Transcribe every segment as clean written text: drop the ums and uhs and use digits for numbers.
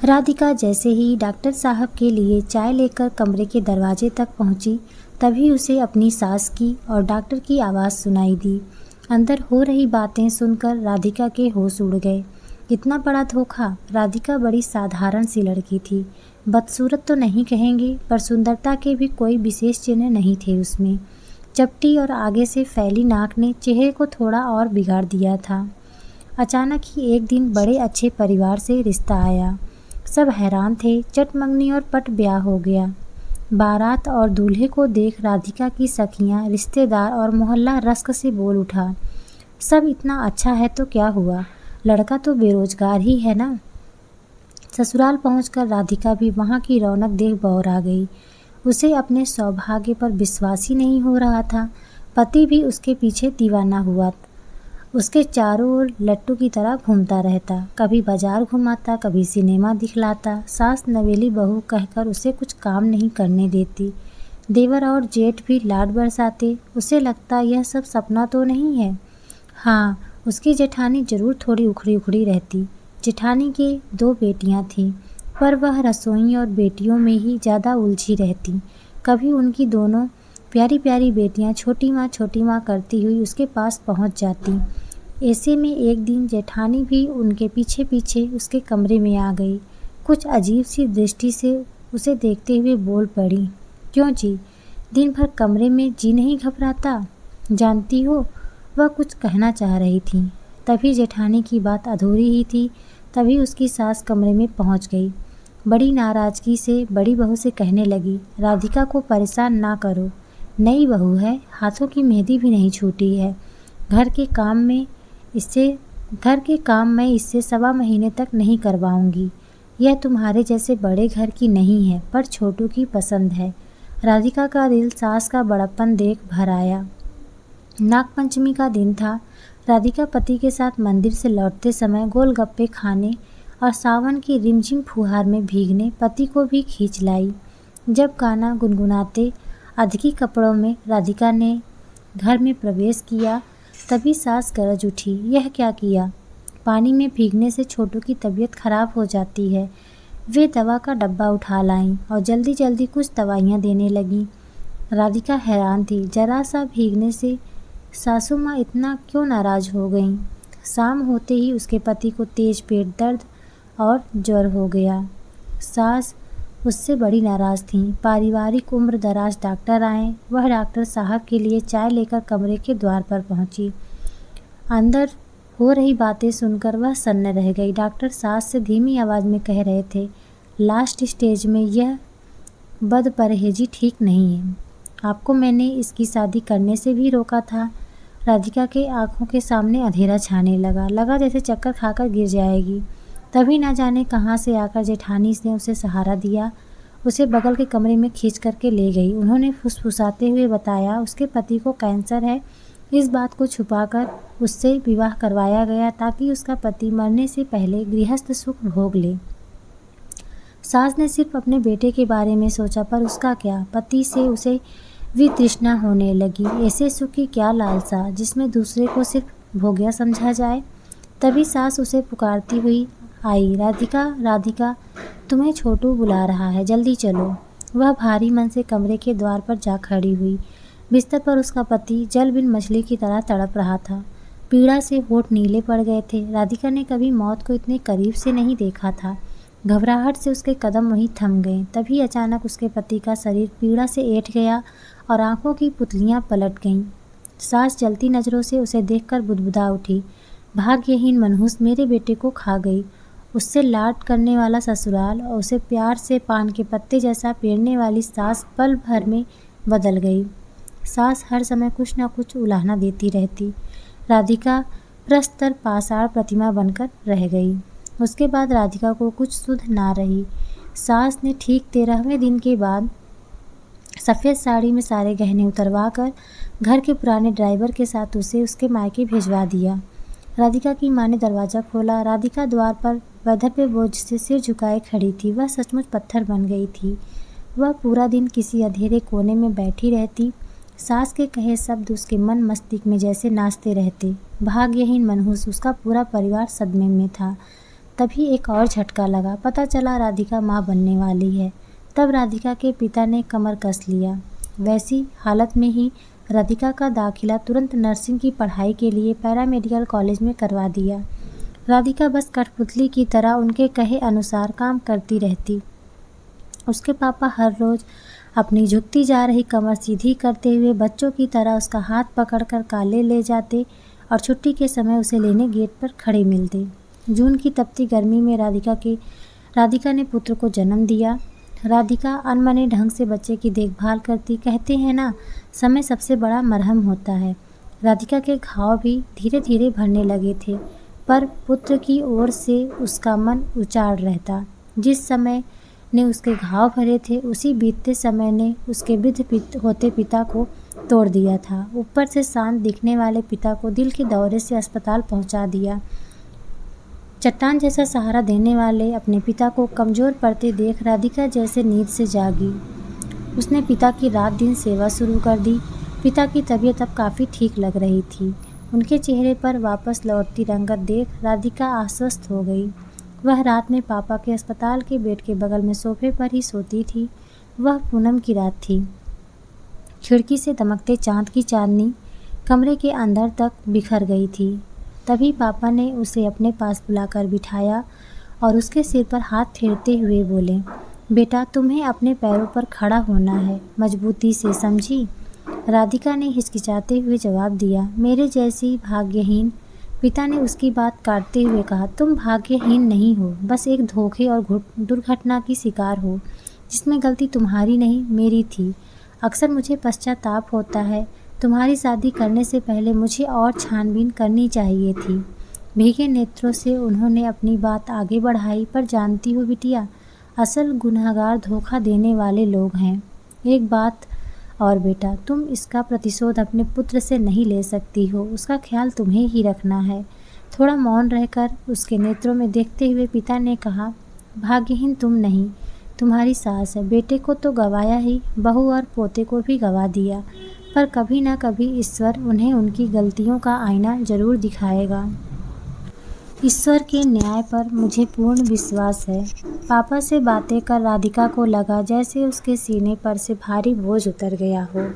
राधिका जैसे ही डॉक्टर साहब के लिए चाय लेकर कमरे के दरवाजे तक पहुंची, तभी उसे अपनी सास की और डॉक्टर की आवाज़ सुनाई दी। अंदर हो रही बातें सुनकर राधिका के होश उड़ गए। इतना बड़ा धोखा! राधिका बड़ी साधारण सी लड़की थी। बदसूरत तो नहीं कहेंगे, पर सुंदरता के भी कोई विशेष चिन्ह नहीं थे उसमें। चपटी और आगे से फैली नाक ने चेहरे को थोड़ा और बिगाड़ दिया था। अचानक ही एक दिन बड़े अच्छे परिवार से रिश्ता आया। सब हैरान थे। चट मंगनी और पट ब्याह हो गया। बारात और दूल्हे को देख राधिका की सखियां, रिश्तेदार और मोहल्ला रश्क से बोल उठा। सब इतना अच्छा है तो क्या हुआ, लड़का तो बेरोजगार ही है ना। ससुराल पहुंचकर राधिका भी वहां की रौनक देख बौरा गई। उसे अपने सौभाग्य पर विश्वास ही नहीं हो रहा था। पति भी उसके पीछे दीवाना हुआ, उसके चारों ओर लट्टू की तरह घूमता रहता। कभी बाजार घुमाता, कभी सिनेमा दिखलाता। सास नवेली बहू कहकर उसे कुछ काम नहीं करने देती। देवर और जेठ भी लाड बरसाते। उसे लगता यह सब सपना तो नहीं है। हाँ, उसकी जेठानी जरूर थोड़ी उखड़ी उखड़ी रहती। जेठानी के 2 बेटियां थीं, पर वह रसोई और बेटियों में ही ज़्यादा उलझी रहती। कभी उनकी दोनों प्यारी प्यारी बेटियां छोटी माँ करती हुई उसके पास पहुंच जाती। ऐसे में एक दिन जेठानी भी उनके पीछे पीछे उसके कमरे में आ गई। कुछ अजीब सी दृष्टि से उसे देखते हुए बोल पड़ी, क्यों जी, दिन भर कमरे में जी नहीं घबराता? जानती हो, वह कुछ कहना चाह रही थी। तभी जेठानी की बात अधूरी ही थी। तभी उसकी सास कमरे में पहुंच गई। बड़ी नाराजगी से बड़ी बहू से कहने लगी, राधिका को परेशान ना करो। नई बहू है, हाथों की मेहंदी भी नहीं छूटी है। घर के काम मैं इससे 1.25 महीने तक नहीं करवाऊंगी। यह तुम्हारे जैसे बड़े घर की नहीं है, पर छोटू की पसंद है। राधिका का दिल सास का बड़प्पन देख भर आया। नागपंचमी का दिन था। राधिका पति के साथ मंदिर से लौटते समय गोलगप्पे खाने और सावन की रिमझिम फुहार में भीगने पति को भी खींच लाई। जब गाना गुनगुनाते अधकी कपड़ों में राधिका ने घर में प्रवेश किया, तभी सास गरज उठी, यह क्या किया? पानी में भीगने से छोटू की तबीयत खराब हो जाती है। वे दवा का डब्बा उठा लाईं और जल्दी जल्दी कुछ दवाइयाँ देने लगीं। राधिका हैरान थी, जरा सा भीगने से सासू माँ इतना क्यों नाराज हो गईं? शाम होते ही उसके पति को तेज पेट दर्द और ज्वर हो गया। सास उससे बड़ी नाराज़ थीं। पारिवारिक उम्र दराज डॉक्टर आए। वह डॉक्टर साहब के लिए चाय लेकर कमरे के द्वार पर पहुंची। अंदर हो रही बातें सुनकर वह सन्न रह गई। डॉक्टर सास से धीमी आवाज़ में कह रहे थे, लास्ट स्टेज में यह बदपरहेजी ठीक नहीं है। आपको मैंने इसकी शादी करने से भी रोका था। राधिका के आंखों के सामने अंधेरा छाने लगा जैसे चक्कर खाकर गिर जाएगी। तभी ना जाने कहाँ से आकर जेठानी ने उसे सहारा दिया। उसे बगल के कमरे में खींच करके ले गई। उन्होंने फुसफुसाते हुए बताया, उसके पति को कैंसर है। इस बात को छुपाकर उससे विवाह करवाया गया ताकि उसका पति मरने से पहले गृहस्थ सुख भोग ले। सास ने सिर्फ अपने बेटे के बारे में सोचा, पर उसका क्या, पति से उसे वितृष्णा होने लगी। ऐसे सुख की क्या लालसा जिसमें दूसरे को सिर्फ भोग्या समझा जाए। तभी सास उसे पुकारती हुई आई, राधिका, राधिका, तुम्हें छोटू बुला रहा है, जल्दी चलो। वह भारी मन से कमरे के द्वार पर जा खड़ी हुई। बिस्तर पर उसका पति जल बिन मछली की तरह तड़प रहा था। पीड़ा से होठ नीले पड़ गए थे। राधिका ने कभी मौत को इतने करीब से नहीं देखा था। घबराहट से उसके कदम वहीं थम गए। तभी अचानक उसके पति का शरीर पीड़ा से ऐंठ गया और आंखों की पुतलियां पलट गईं। सास जलती नज़रों से उसे देखकर बुदबुदा उठी, भाग्यहीन मनहूस, मेरे बेटे को खा गई। उससे लाड करने वाला ससुराल और उसे प्यार से पान के पत्ते जैसा पेरने वाली सास पल भर में बदल गई। सास हर समय कुछ न कुछ उलाहना देती रहती। राधिका प्रस्तर पाषाण प्रतिमा बनकर रह गई। उसके बाद राधिका को कुछ सुध ना रही। सास ने ठीक 13वें दिन के बाद सफ़ेद साड़ी में सारे गहने उतरवा कर घर के पुराने ड्राइवर के साथ उसे उसके मायके भिजवा दिया। राधिका की माँ ने दरवाज़ा खोला। राधिका द्वार पर वैधव्य बोझ से सिर झुकाए खड़ी थी। वह सचमुच पत्थर बन गई थी। वह पूरा दिन किसी अंधेरे कोने में बैठी रहती। सास के कहे शब्द उसके मन मस्तिष्क में जैसे नाचते रहते। भाग्यहीन मनहूस, उसका पूरा परिवार सदमे में था। तभी एक और झटका लगा। पता चला राधिका माँ बनने वाली है। तब राधिका के पिता ने कमर कस लिया। वैसी हालत में ही राधिका का दाखिला तुरंत नर्सिंग की पढ़ाई के लिए पैरामेडिकल कॉलेज में करवा दिया। राधिका बस कठपुतली की तरह उनके कहे अनुसार काम करती रहती। उसके पापा हर रोज़ अपनी झुकती जा रही कमर सीधी करते हुए बच्चों की तरह उसका हाथ पकड़कर कॉलेज ले जाते और छुट्टी के समय उसे लेने गेट पर खड़े मिलते। जून की तपती गर्मी में राधिका ने पुत्र को जन्म दिया। राधिका अनमने ढंग से बच्चे की देखभाल करती। कहते हैं ना, समय सबसे बड़ा मरहम होता है। राधिका के घाव भी धीरे धीरे भरने लगे थे, पर पुत्र की ओर से उसका मन उचाड़ रहता। जिस समय ने उसके घाव भरे थे, उसी बीतते समय ने उसके वृद्ध होते पिता को तोड़ दिया था। ऊपर से शांत दिखने वाले पिता को दिल के दौरे से अस्पताल पहुंचा दिया। चट्टान जैसा सहारा देने वाले अपने पिता को कमज़ोर पड़ते देख राधिका जैसे नींद से जागी। उसने पिता की रात दिन सेवा शुरू कर दी। पिता की तबीयत अब काफ़ी ठीक लग रही थी। उनके चेहरे पर वापस लौटती रंगत देख राधिका आश्वस्त हो गई। वह रात में पापा के अस्पताल के बेड के बगल में सोफे पर ही सोती थी। वह पूनम की रात थी। खिड़की से दमकते चाँद की चांदनी कमरे के अंदर तक बिखर गई थी। तभी पापा ने उसे अपने पास बुलाकर बिठाया और उसके सिर पर हाथ फेरते हुए बोले, बेटा, तुम्हें अपने पैरों पर खड़ा होना है, मजबूती से, समझी? राधिका ने हिचकिचाते हुए जवाब दिया, मेरे जैसी भाग्यहीन। पिता ने उसकी बात काटते हुए कहा, तुम भाग्यहीन नहीं हो, बस एक धोखे और दुर्घटना की शिकार हो, जिसमें गलती तुम्हारी नहीं मेरी थी। अक्सर मुझे पश्चाताप होता है। तुम्हारी शादी करने से पहले मुझे और छानबीन करनी चाहिए थी। भीगे नेत्रों से उन्होंने अपनी बात आगे बढ़ाई, पर जानती हो बिटिया, असल गुनहगार धोखा देने वाले लोग हैं। एक बात और बेटा, तुम इसका प्रतिशोध अपने पुत्र से नहीं ले सकती हो, उसका ख्याल तुम्हें ही रखना है। थोड़ा मौन रहकर उसके नेत्रों में देखते हुए पिता ने कहा, भाग्यहीन तुम नहीं, तुम्हारी सास है। बेटे को तो गंवाया ही, बहू और पोते को भी गंवा दिया, पर कभी ना कभी ईश्वर उन्हें उनकी गलतियों का आईना जरूर दिखाएगा। ईश्वर के न्याय पर मुझे पूर्ण विश्वास है। पापा से बातें कर राधिका को लगा जैसे उसके सीने पर से भारी बोझ उतर गया हो।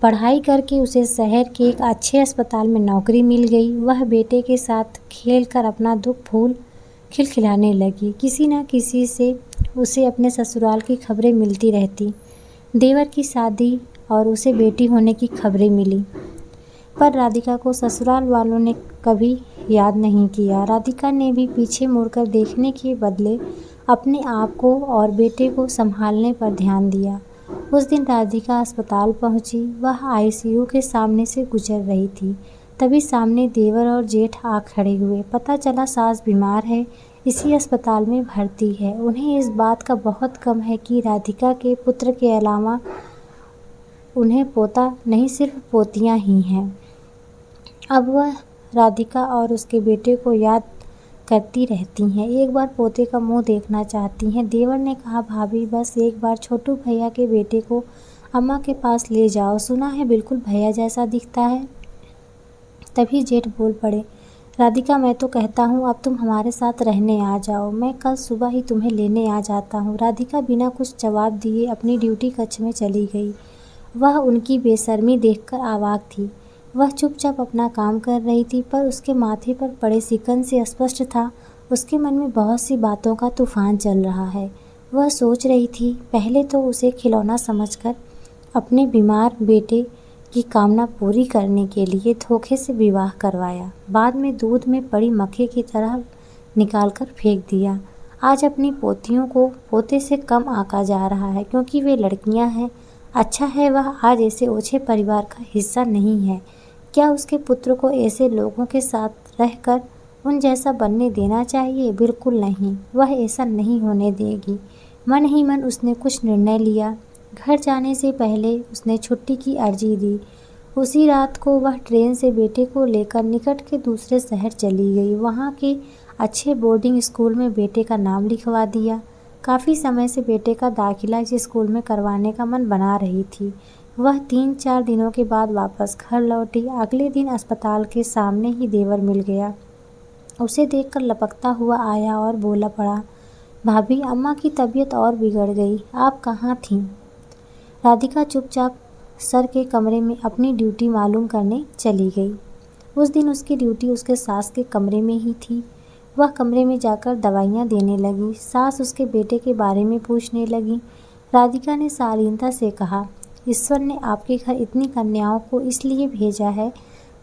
पढ़ाई करके उसे शहर के एक अच्छे अस्पताल में नौकरी मिल गई। वह बेटे के साथ खेल कर अपना दुख भूल खिलखिलाने लगी। किसी न किसी से उसे अपने ससुराल की खबरें मिलती रहती। देवर की शादी और उसे बेटी होने की खबरें मिली, पर राधिका को ससुराल वालों ने कभी याद नहीं किया। राधिका ने भी पीछे मुड़कर देखने के बदले अपने आप को और बेटे को संभालने पर ध्यान दिया। उस दिन राधिका अस्पताल पहुंची। वह आईसीयू के सामने से गुजर रही थी। तभी सामने देवर और जेठ आ खड़े हुए। पता चला सास बीमार है, इसी अस्पताल में भर्ती है। उन्हें इस बात का बहुत गम है कि राधिका के पुत्र के अलावा उन्हें पोता नहीं, सिर्फ पोतियां ही हैं। अब वह राधिका और उसके बेटे को याद करती रहती हैं। एक बार पोते का मुंह देखना चाहती हैं। देवर ने कहा, भाभी, बस एक बार छोटू भैया के बेटे को अम्मा के पास ले जाओ, सुना है बिल्कुल भैया जैसा दिखता है। तभी जेठ बोल पड़े, राधिका, मैं तो कहता हूँ अब तुम हमारे साथ रहने आ जाओ, मैं कल सुबह ही तुम्हें लेने आ जाता हूँ। राधिका बिना कुछ जवाब दिए अपनी ड्यूटी कक्ष में चली गई। वह उनकी बेशर्मी देखकर अवाक थी। वह चुपचाप अपना काम कर रही थी, पर उसके माथे पर पड़े शिकन से स्पष्ट था उसके मन में बहुत सी बातों का तूफान चल रहा है। वह सोच रही थी, पहले तो उसे खिलौना समझकर अपने बीमार बेटे की कामना पूरी करने के लिए धोखे से विवाह करवाया, बाद में दूध में पड़ी मक्खी की तरह निकालकर फेंक दिया। आज अपनी पोतियों को पोते से कम आंका जा रहा है क्योंकि वे लड़कियां हैं। अच्छा है वह आज ऐसे ओछे परिवार का हिस्सा नहीं है। क्या उसके पुत्र को ऐसे लोगों के साथ रहकर उन जैसा बनने देना चाहिए? बिल्कुल नहीं, वह ऐसा नहीं होने देगी। मन ही मन उसने कुछ निर्णय लिया। घर जाने से पहले उसने छुट्टी की अर्जी दी। उसी रात को वह ट्रेन से बेटे को लेकर निकट के दूसरे शहर चली गई। वहाँ के अच्छे बोर्डिंग स्कूल में बेटे का नाम लिखवा दिया। काफ़ी समय से बेटे का दाखिला इस स्कूल में करवाने का मन बना रही थी। वह 3-4 दिनों के बाद वापस घर लौटी। अगले दिन अस्पताल के सामने ही देवर मिल गया। उसे देखकर लपकता हुआ आया और बोला पड़ा, भाभी, अम्मा की तबीयत और बिगड़ गई, आप कहाँ थीं? राधिका चुपचाप सर के कमरे में अपनी ड्यूटी मालूम करने चली गई। उस दिन उसकी ड्यूटी उसके सास के कमरे में ही थी। वह कमरे में जाकर दवाइयाँ देने लगी। सास उसके बेटे के बारे में पूछने लगी। राधिका ने शालीनता से कहा, ईश्वर ने आपके घर इतनी कन्याओं को इसलिए भेजा है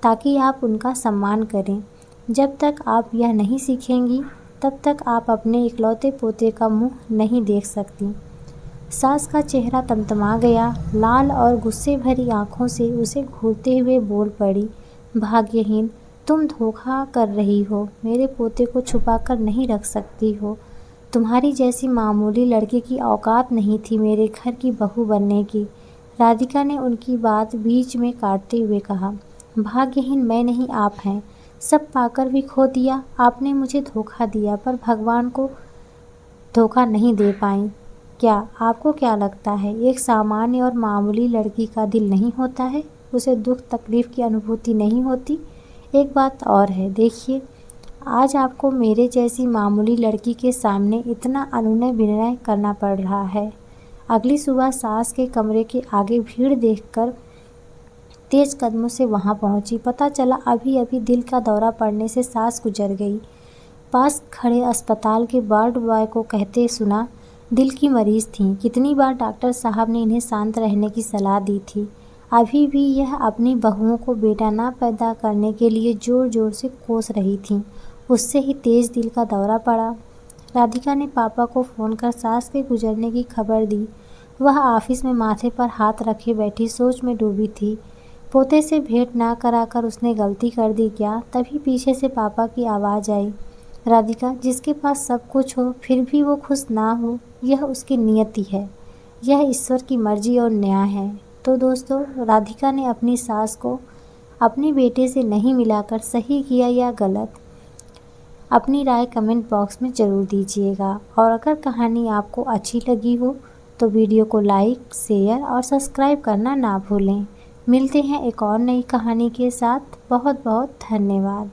ताकि आप उनका सम्मान करें। जब तक आप यह नहीं सीखेंगी तब तक आप अपने इकलौते पोते का मुंह नहीं देख सकती। सास का चेहरा तमतमा गया। लाल और गुस्से भरी आंखों से उसे घूरते हुए बोल पड़ी, भाग्यहीन, तुम धोखा कर रही हो, मेरे पोते को छुपा कर नहीं रख सकती हो। तुम्हारी जैसी मामूली लड़की की औकात नहीं थी मेरे घर की बहू बनने की। राधिका ने उनकी बात बीच में काटते हुए कहा, भाग्यहीन मैं नहीं, आप हैं। सब पाकर भी खो दिया। आपने मुझे धोखा दिया पर भगवान को धोखा नहीं दे पाई। क्या आपको क्या लगता है एक सामान्य और मामूली लड़की का दिल नहीं होता है? उसे दुख तकलीफ़ की अनुभूति नहीं होती? एक बात और है, देखिए, आज आपको मेरे जैसी मामूली लड़की के सामने इतना अनुनय विनय करना पड़ रहा है। अगली सुबह सास के कमरे के आगे भीड़ देखकर तेज कदमों से वहां पहुंची। पता चला अभी अभी दिल का दौरा पड़ने से सास गुजर गई। पास खड़े अस्पताल के वार्ड बॉय को कहते सुना, दिल की मरीज थीं। कितनी बार डॉक्टर साहब ने इन्हें शांत रहने की सलाह दी थी। अभी भी यह अपनी बहुओं को बेटा ना पैदा करने के लिए जोर जोर से कोस रही थीं। उससे ही तेज दिल का दौरा पड़ा। राधिका ने पापा को फ़ोन कर सास के गुजरने की खबर दी। वह ऑफिस में माथे पर हाथ रखे बैठी सोच में डूबी थी। पोते से भेंट ना कराकर उसने गलती कर दी क्या? तभी पीछे से पापा की आवाज़ आई, राधिका, जिसके पास सब कुछ हो फिर भी वो खुश ना हो, यह उसकी नियति है। यह ईश्वर की मर्जी और न्याय है। तो दोस्तों, राधिका ने अपनी सास को अपने बेटे से नहीं मिलाकर सही किया या गलत? अपनी राय कमेंट बॉक्स में ज़रूर दीजिएगा। और अगर कहानी आपको अच्छी लगी हो तो वीडियो को लाइक, शेयर और सब्सक्राइब करना ना भूलें। मिलते हैं एक और नई कहानी के साथ। बहुत बहुत धन्यवाद।